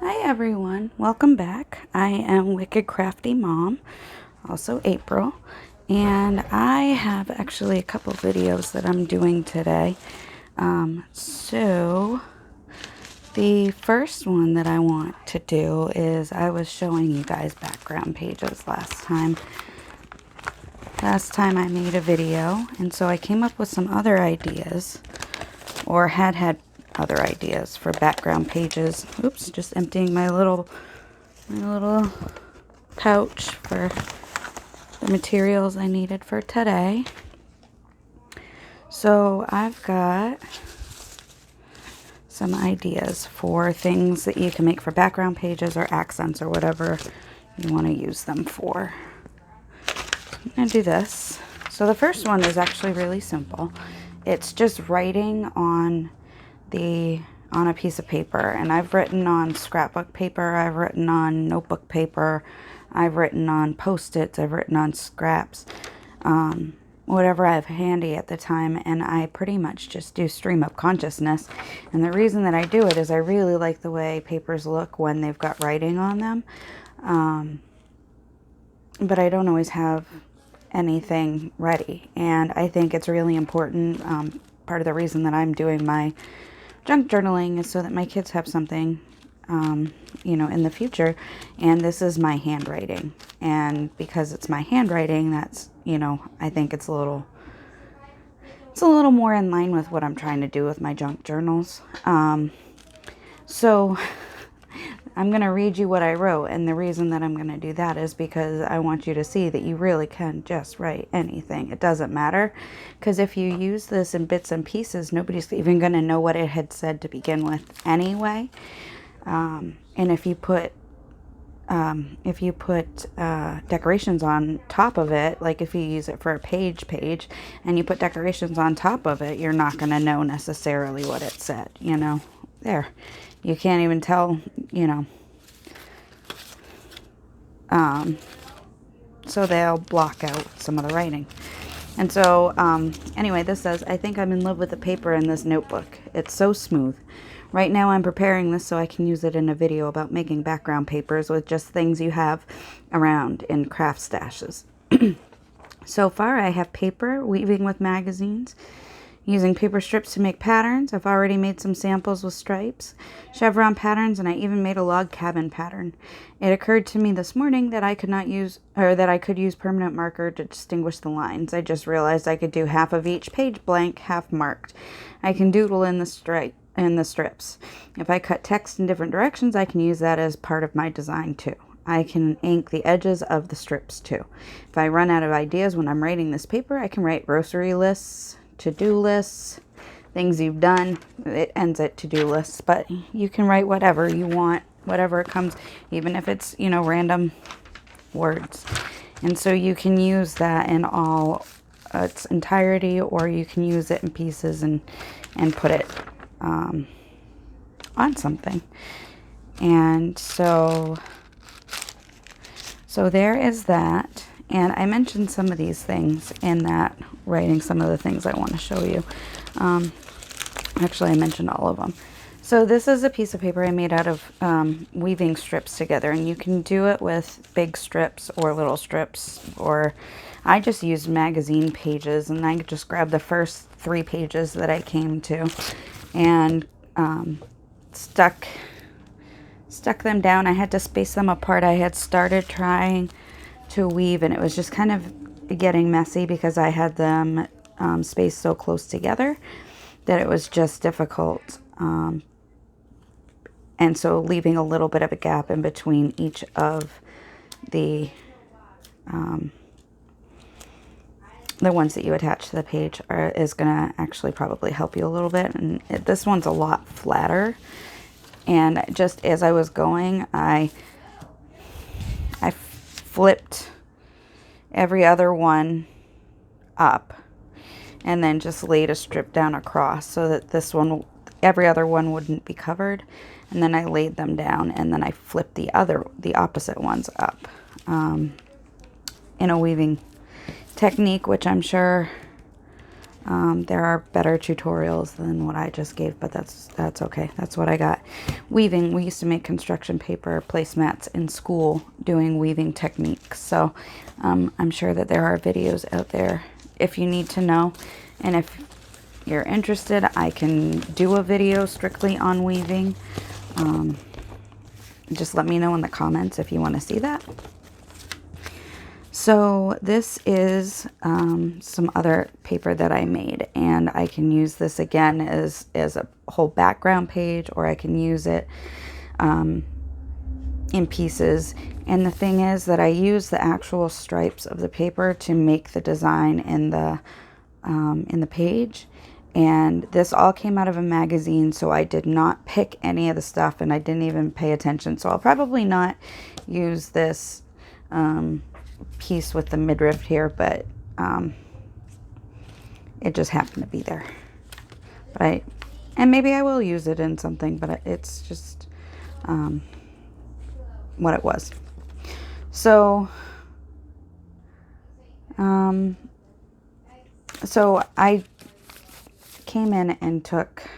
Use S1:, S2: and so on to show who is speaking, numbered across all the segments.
S1: Hi everyone, welcome back. I am Wicked Crafty Mom, also April, and I have actually a couple videos that I'm doing today. So the first one that I want to do is I was showing you guys background pages last time. Last time I made a video, and so I came up with some other ideas, or had other ideas for background pages. Oops, just emptying my little pouch for the materials I needed for today. So I've got some ideas for things that you can make for background pages or accents or whatever you want to use them for. I'm going to do this. So the first one is actually really simple. It's just writing on a piece of paper, and I've written on scrapbook paper, I've written on notebook paper, I've written on Post-its, I've written on scraps, whatever I have handy at the time, and I pretty much just do stream of consciousness. And the reason that I do it is I really like the way papers look when they've got writing on them, but I don't always have anything ready, and I think it's really important. Part of the reason that I'm doing my junk journaling is so that my kids have something, in the future. And this is my handwriting. And because it's my handwriting, that's, I think it's a little more in line with what I'm trying to do with my junk journals. So I'm going to read you what I wrote. And the reason that I'm going to do that is because I want you to see that you really can just write anything. It doesn't matter. Because if you use this in bits and pieces, nobody's even going to know what it had said to begin with anyway. And if you put decorations on top of it, like if you use it for a page and you put decorations on top of it, you're not going to know necessarily what it said, there. You can't even tell, so they'll block out some of the writing. And so, anyway, this says, I think I'm in love with the paper in this notebook. It's so smooth. Right now I'm preparing this so I can use it in a video about making background papers with just things you have around in craft stashes. So far I have paper, weaving with magazines, using paper strips to make patterns. I've already made some samples with stripes, chevron patterns, and I even made a log cabin pattern. It occurred to me this morning that I could use permanent marker to distinguish the lines. I just realized I could do half of each page blank, half marked. I can doodle in the strips. If I cut text in different directions, I can use that as part of my design too. I can ink the edges of the strips too. If I run out of ideas when I'm writing this paper, I can write grocery lists, to-do lists, things you've done. It ends at to-do lists, but you can write whatever you want, whatever it comes, even if it's, random words. And so you can use that in all its entirety, or you can use it in pieces and put it on something. And so there is that. And I mentioned some of these things in that writing, some of the things I want to show you. Actually, I mentioned all of them. So this is a piece of paper I made out of weaving strips together. And you can do it with big strips or little strips. Or I just used magazine pages. And I just grabbed the first 3 pages that I came to. And stuck them down. I had to space them apart. I had started trying to weave, and it was just kind of getting messy because I had them spaced so close together that it was just difficult. And so leaving a little bit of a gap in between each of the ones that you attach to the page is going to actually probably help you a little bit. And this one's a lot flatter. And just as I was going, I flipped every other one up and then just laid a strip down across so that every other one wouldn't be covered. And then I laid them down, and then I flipped the opposite ones up in a weaving technique, which I'm sure There are better tutorials than what I just gave, but that's okay. That's what I got. Weaving. We used to make construction paper placemats in school doing weaving techniques. So I'm sure that there are videos out there if you need to know. And if you're interested, I can do a video strictly on weaving. Just let me know in the comments if you want to see that. So this is some other paper that I made, and I can use this again as a whole background page, or I can use it in pieces. And the thing is that I use the actual stripes of the paper to make the design in the page. And this all came out of a magazine, so I did not pick any of the stuff, and I didn't even pay attention. So I'll probably not use this piece with the midriff here, but it just happened to be there. But and maybe I will use it in something, but it's just what it was. So so I came in and took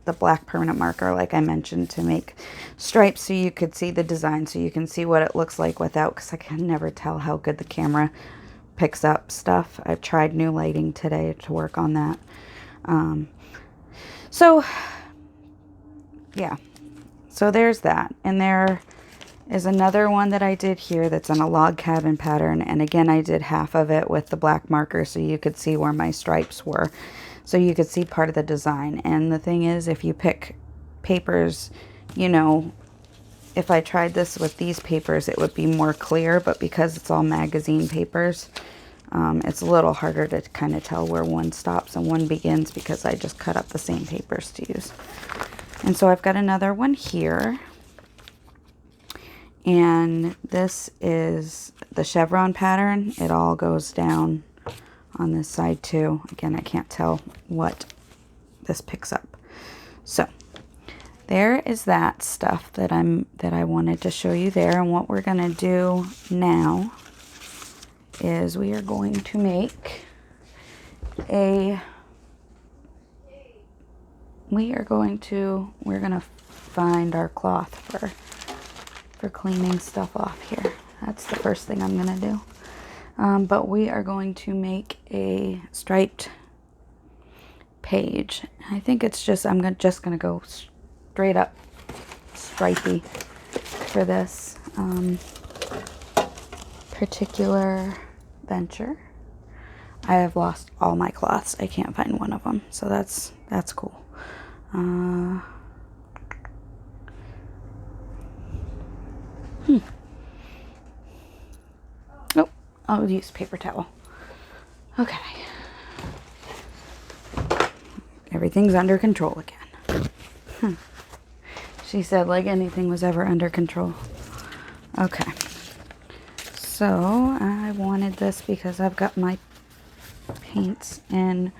S1: the black permanent marker, like I mentioned, to make stripes so you could see the design, so you can see what it looks like without, because I can never tell how good the camera picks up stuff. I've tried new lighting today to work on that. So yeah, so there's that. And there is another one that I did here that's on a log cabin pattern, and again I did half of it with the black marker so you could see where my stripes were, so you could see part of the design. And the thing is, if you pick papers, you know, if I tried this with these papers, it would be more clear, but because it's all magazine papers, it's a little harder to kind of tell where one stops and one begins, because I just cut up the same papers to use. And so I've got another one here, and this is the chevron pattern. It all goes down on this side too. Again, I can't tell what this picks up. So there is that stuff that I wanted to show you there. And what we're going to do now is we're going to find our cloth for cleaning stuff off here. That's the first thing I'm going to do. But we are going to make a striped page. I think it's just, I'm just going to go straight up stripey for this particular venture. I have lost all my cloths. I can't find one of them, so that's cool. Oh, I'll use paper towel. Okay. Everything's under control again. She said like anything was ever under control. Okay. So I wanted this because I've got my paints in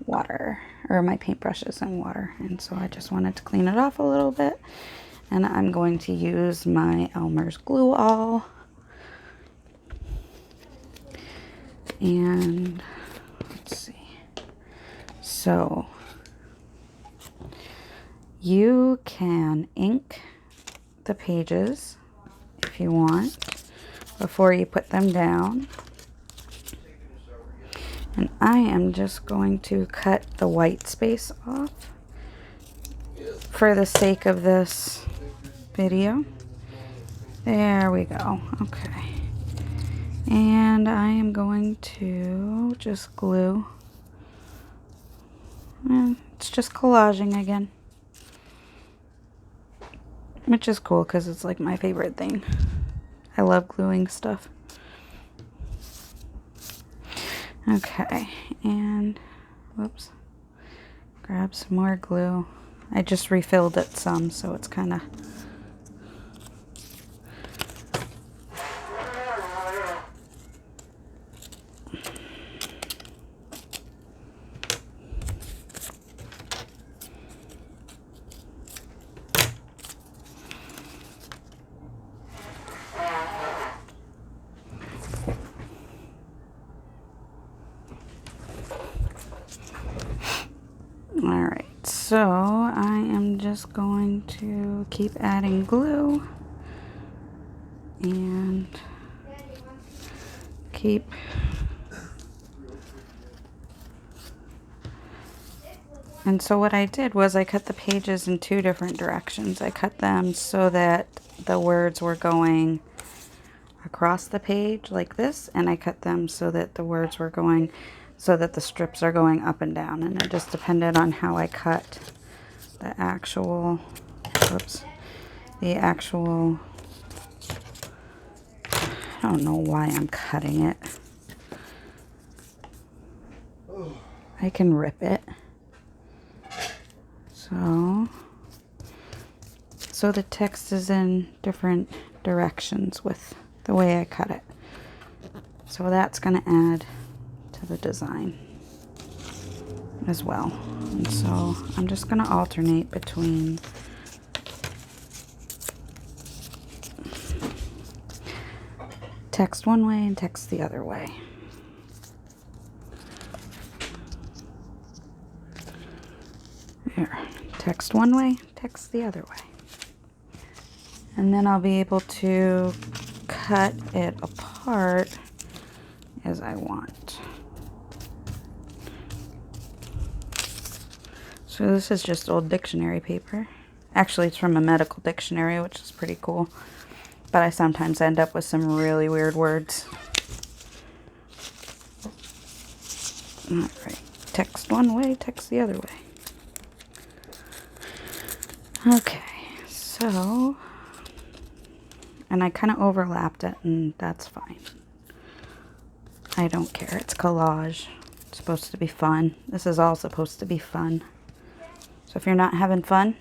S1: water, or my paintbrushes in water, and so I just wanted to clean it off a little bit. And I'm going to use my Elmer's Glue All. And let's see. So you can ink the pages if you want before you put them down. And I am just going to cut the white space off for the sake of this video. There we go. Okay. And I am going to just glue. It's just collaging again, which is cool because it's like my favorite thing. I love gluing stuff. Okay, and whoops, grab some more glue. I just refilled it some, so it's kind of Alright, so I am just going to keep adding glue and keep and so what I did was I cut the pages in two different directions. I cut them so that the words were going across the page like this, and I cut them so that the words were going, so that the strips are going up and down, and it just depended on how I cut the actual, I don't know why I'm cutting it. I can rip it. So the text is in different directions with the way I cut it. So that's going to add to the design as well. And so I'm just going to alternate between text one way and text the other way. There, text one way, text the other way. And then I'll be able to cut it apart as I want. So this is just old dictionary paper. Actually, it's from a medical dictionary, which is pretty cool. But I sometimes end up with some really weird words. Alright, text one way, text the other way. Okay, so, and I kind of overlapped it, and that's fine. I don't care. It's collage. It's supposed to be fun. This is all supposed to be fun. So if you're not having fun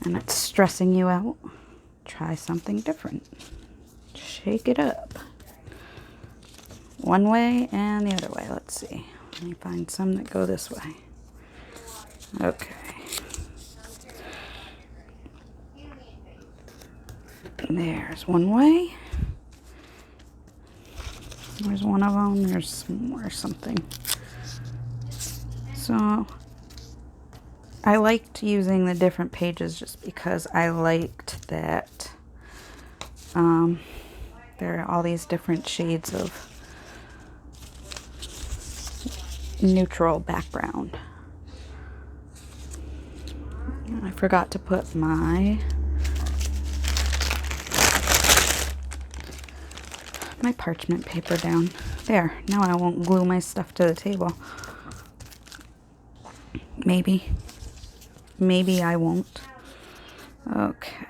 S1: and it's stressing you out, try something different. Shake it up. One way and the other way. Let's see. Let me find some that go this way. Okay. There's one way. There's one of them. There's more something. So I liked using the different pages just because I liked that there are all these different shades of neutral background. I forgot to put my parchment paper down. There, now I won't glue my stuff to the table. Maybe I won't. Okay.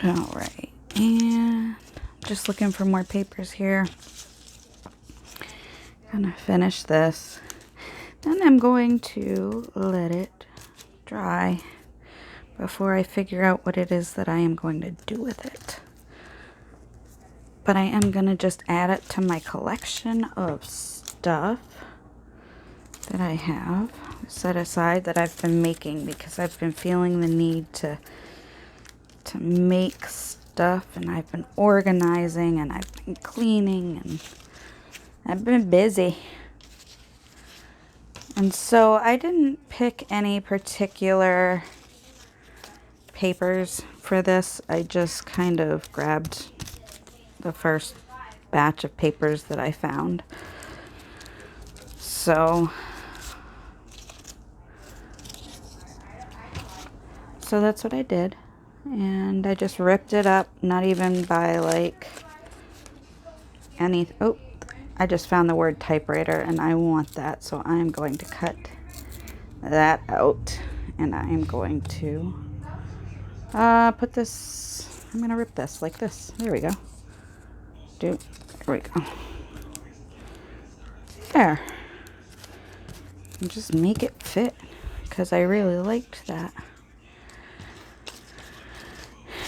S1: Alright, and just looking for more papers here. Gonna finish this. Then I'm going to let it dry before I figure out what it is that I am going to do with it. But I am going to just add it to my collection of stuff that I have set aside that I've been making, because I've been feeling the need to make stuff, and I've been organizing, and I've been cleaning, and I've been busy. And so I didn't pick any particular papers for this. I just kind of grabbed the first batch of papers that I found. So that's what I did. And I just ripped it up, not even by like any, oh, I just found the word typewriter, and I want that, so I'm going to cut that out, and I'm going to put this, I'm going to rip this like this. There we go. There we go. There. And just make it fit, because I really liked that.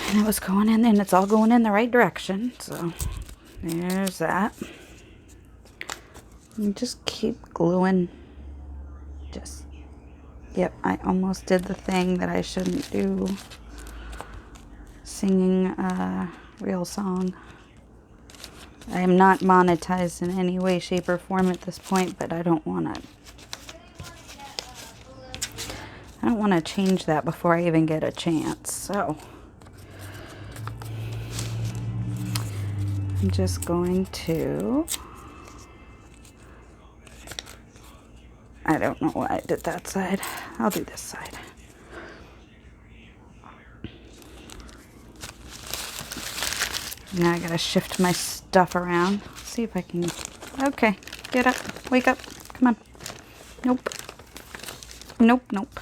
S1: And it was going in, and it's all going in the right direction, so there's that. And just keep gluing. Just, yep, I almost did the thing that I shouldn't do. Singing a real song. I am not monetized in any way, shape, or form at this point, but I don't want to change that before I even get a chance. So I'm just going to, I don't know why I did that side. I'll do this side. Now I gotta shift my stuff around. See if I can, okay, get up, wake up, come on. Nope. Nope, nope.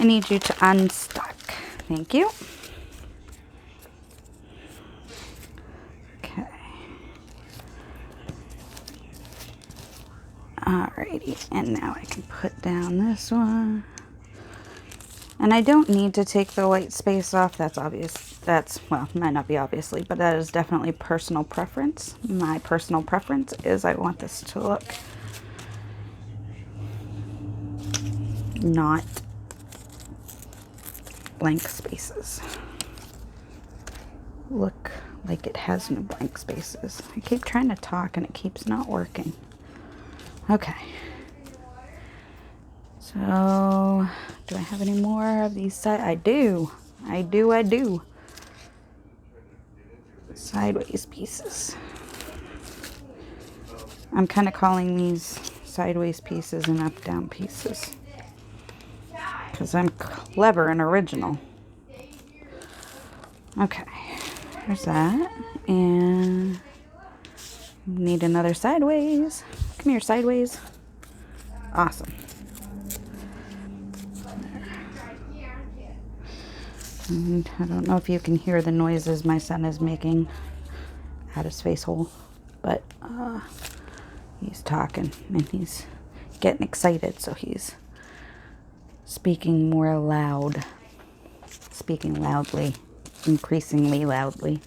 S1: I need you to unstuck. Thank you. Okay. Alrighty, and now I can put down this one. And I don't need to take the white space off. That's obvious. That's, well, might not be obviously, but that is definitely personal preference. My personal preference is I want this to look not blank spaces. Look like it has no blank spaces. I keep trying to talk and it keeps not working. Okay. So, do I have any more of these side? I do. I do. Sideways pieces. I'm kind of calling these sideways pieces and up-down pieces, because I'm clever and original. Okay, there's that. And need another sideways. Come here, sideways. Awesome. And I don't know if you can hear the noises my son is making at his face hole, but he's talking and he's getting excited, so he's speaking more loud, speaking loudly, increasingly loudly.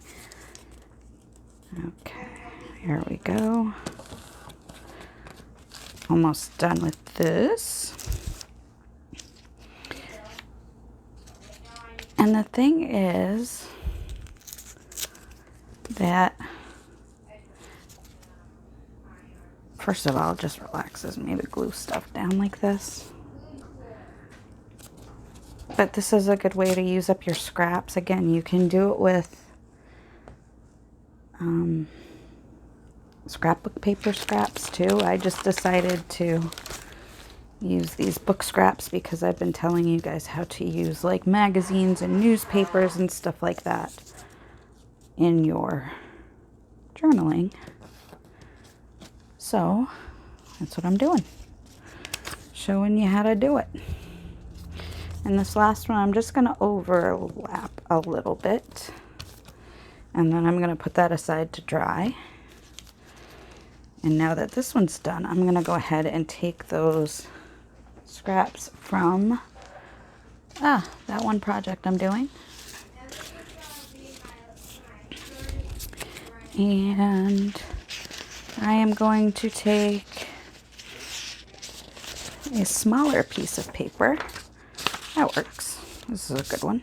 S1: Okay, here we go. Almost done with this. And the thing is that, first of all, just relaxes me to glue stuff down like this. But this is a good way to use up your scraps. Again, you can do it with scrapbook paper scraps too. I just decided to use these book scraps because I've been telling you guys how to use like magazines and newspapers and stuff like that in your journaling. So that's what I'm doing, showing you how to do it. And this last one I'm just going to overlap a little bit, and then I'm going to put that aside to dry. And now that this one's done, I'm going to go ahead and take those scraps from that one project I'm doing, and I am going to take a smaller piece of paper. That works. This is a good one.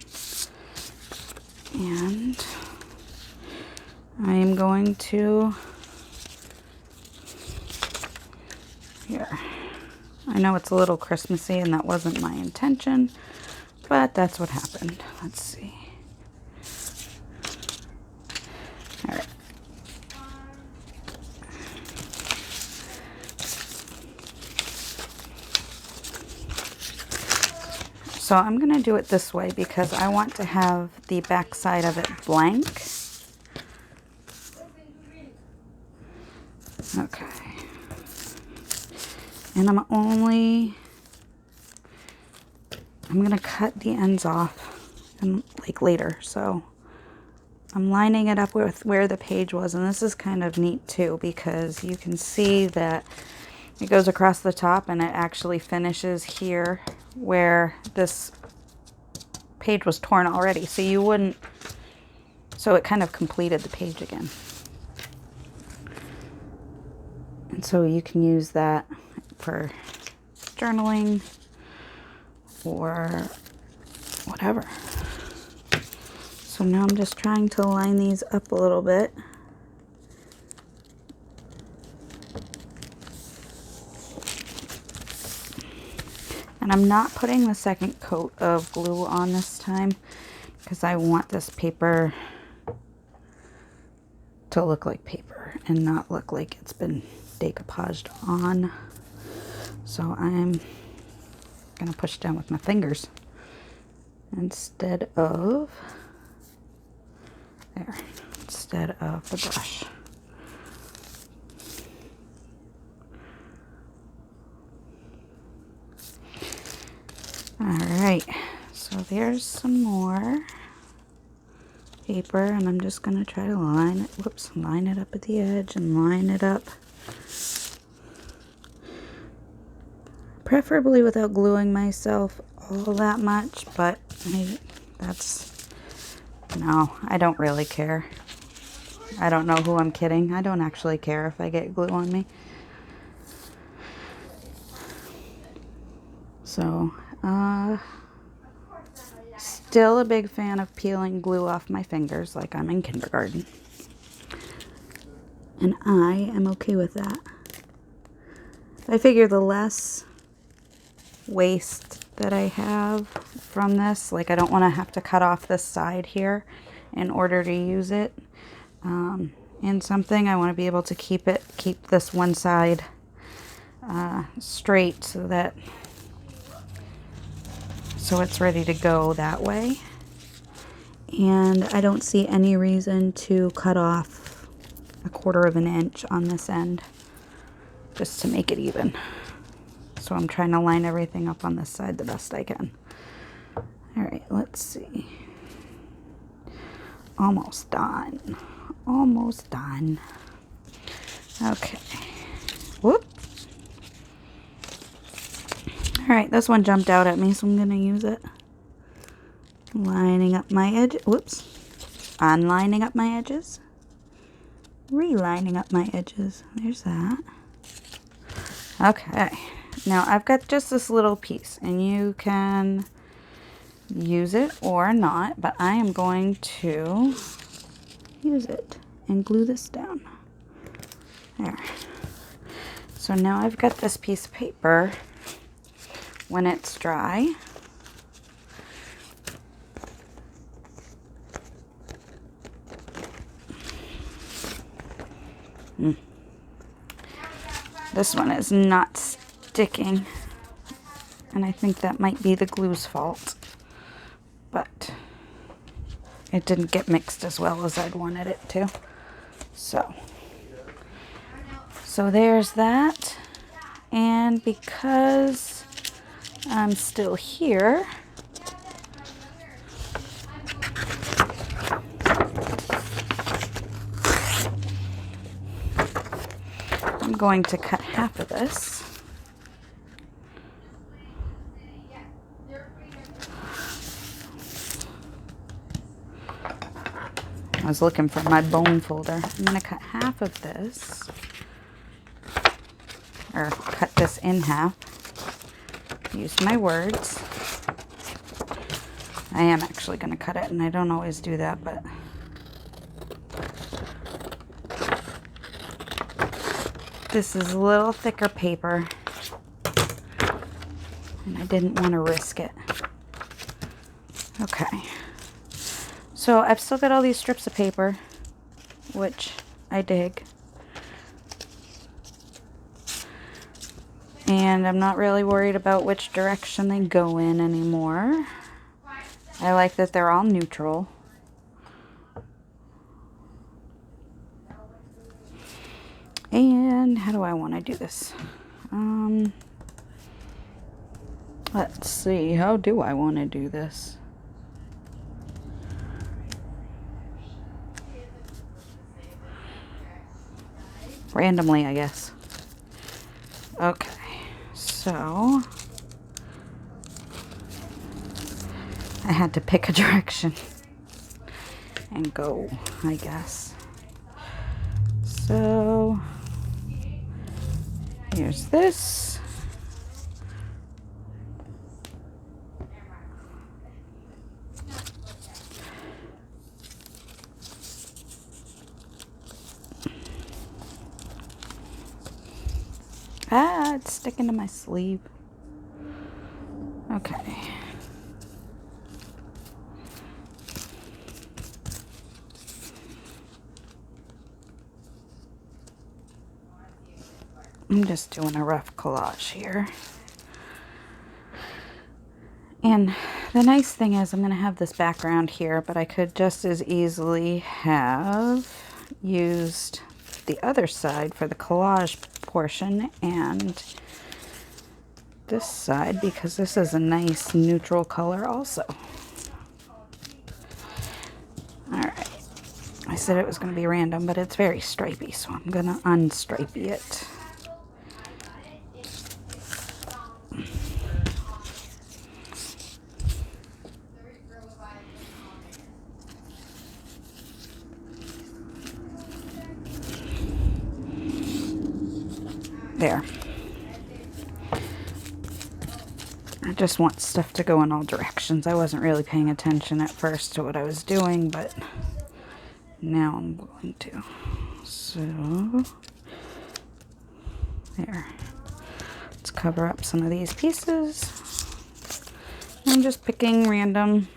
S1: And I am going to, here, I know it's a little Christmassy and that wasn't my intention, but that's what happened. Let's see. All right. So I'm going to do it this way because I want to have the back side of it blank. Okay. And I'm going to cut the ends off and like later. So I'm lining it up with where the page was, and this is kind of neat too because you can see that it goes across the top and it actually finishes here where this page was torn already. So you wouldn't, so it kind of completed the page again. And so you can use that for journaling or whatever. So now I'm just trying to line these up a little bit And I'm not putting the second coat of glue on this time because I want this paper to look like paper and not look like it's been decoupaged on. So I'm gonna push down with my fingers instead of there, instead of the brush. Alright, so there's some more paper, and I'm just going to try to line it up at the edge and line it up. Preferably without gluing myself all that much, but no, I don't really care. I don't know who I'm kidding. I don't actually care if I get glue on me. So, still a big fan of peeling glue off my fingers like I'm in kindergarten. And I am okay with that. I figure the less waste that I have from this, like I don't want to have to cut off this side here in order to use it in something. I want to be able to keep this one side straight so it's ready to go that way. And I don't see any reason to cut off 1/4 of an inch on this end just to make it even. So I'm trying to line everything up on this side the best I can. Alright, let's see. Almost done. Almost done. Okay. Whoop. Alright, this one jumped out at me, so I'm going to use it. Lining up my edge. Whoops. Unlining up my edges. Relining up my edges. There's that. Okay. Now I've got just this little piece, and you can use it or not, but I am going to use it and glue this down. There. So now I've got this piece of paper. When it's dry, this one is not sticking, and I think that might be the glue's fault, but it didn't get mixed as well as I'd wanted it to. So there's that. And because I'm still here, I'm going to cut half of this. I was looking for my bone folder. I'm going to cut half of this, or cut this in half. Use my words. I am actually going to cut it, and I don't always do that, but this is a little thicker paper, and I didn't want to risk it. Okay. So I've still got all these strips of paper, which I dig. And I'm not really worried about which direction they go in anymore. I like that they're all neutral. And how do I want to do this? Let's see. How do I want to do this? Randomly, I guess. Okay. So I had to pick a direction and go, I guess. So here's this. Ah, it's sticking to my sleeve. Okay. I'm just doing a rough collage here. And the nice thing is I'm going to have this background here, but I could just as easily have used the other side for the collage portion and this side, because this is a nice neutral color also. Alright. I said it was going to be random, but it's very stripy, so I'm going to unstripey it. There. I just want stuff to go in all directions. I wasn't really paying attention at first to what I was doing, but now I'm going to. So, there. Let's cover up some of these pieces. I'm just picking random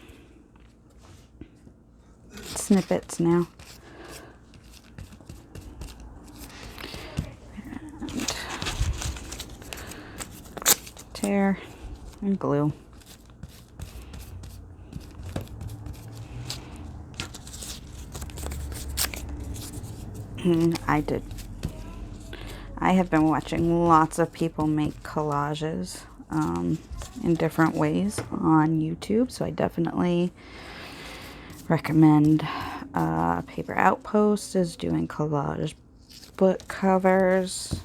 S1: snippets now. And tear and glue. I have been watching lots of people make collages in different ways on YouTube, so I definitely recommend Paper Outpost is doing collage book covers.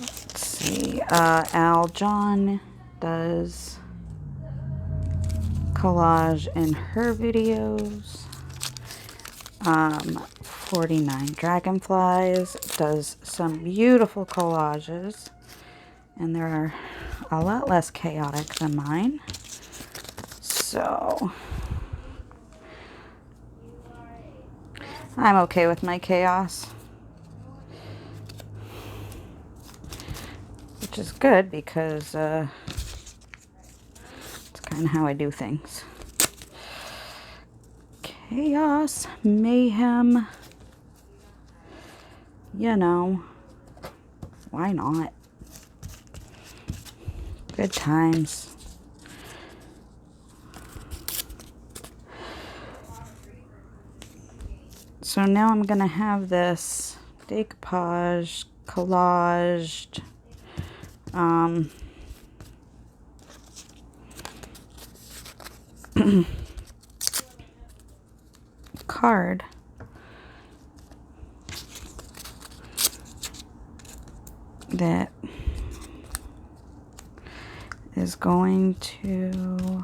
S1: Let's see, Al John does collage in her videos. 49 Dragonflies does some beautiful collages, and they're a lot less chaotic than mine. So I'm okay with my chaos, which is good because it's kind of how I do things. Chaos, mayhem, you know, why not? Good times. So now I'm going to have this decoupage, collaged, card that is going to,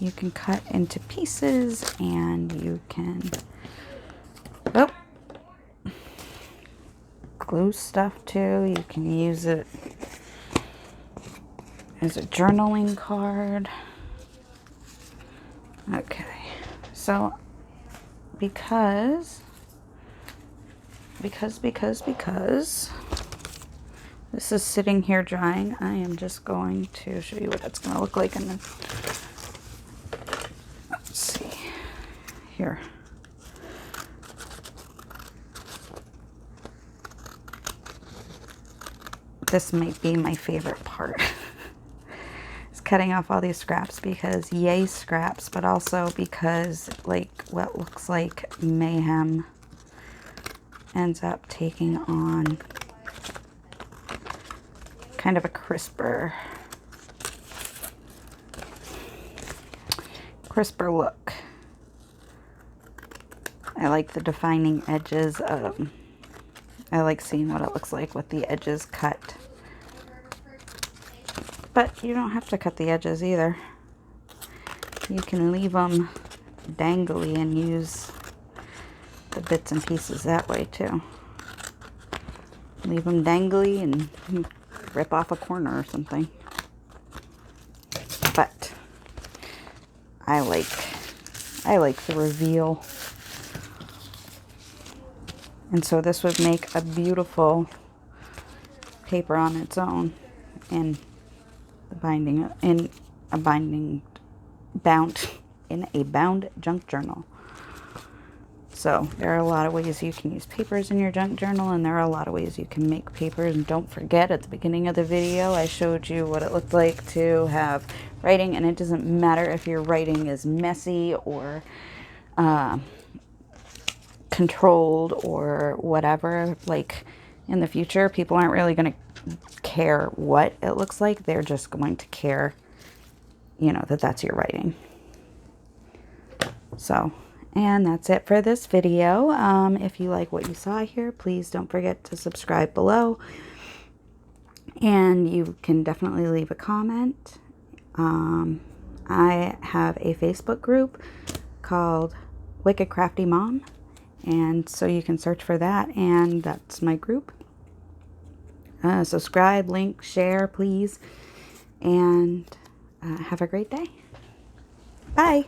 S1: you can cut into pieces and you can, glue stuff to. You can use it as a journaling card. Okay, so because this is sitting here drying, I am just going to show you what it's going to look like, and then let's see here. This might be my favorite part. Is cutting off all these scraps, because yay scraps, but also because like what looks like mayhem ends up taking on kind of a crisper look. I like the defining edges of, I like seeing what it looks like with the edges cut. But you don't have to cut the edges either. You can leave them dangly and use the bits and pieces that way too. Leave them dangly and rip off a corner or something. But I like the reveal. And so this would make a beautiful paper on its own. And the binding in a binding bound in a bound junk journal. So there are a lot of ways you can use papers in your junk journal, and there are a lot of ways you can make papers. And don't forget, at the beginning of the video, I showed you what it looked like to have writing, and it doesn't matter if your writing is messy or controlled or whatever. Like, in the future, people aren't really going to care what it looks like. They're just going to care, you know, that that's your writing. So, and that's it for this video. If you like what you saw here, please don't forget to subscribe below. And you can definitely leave a comment. I have a Facebook group called Wicked Crafty Mom. And so you can search for that, and that's my group. Subscribe, link, share, please. And have a great day. Bye.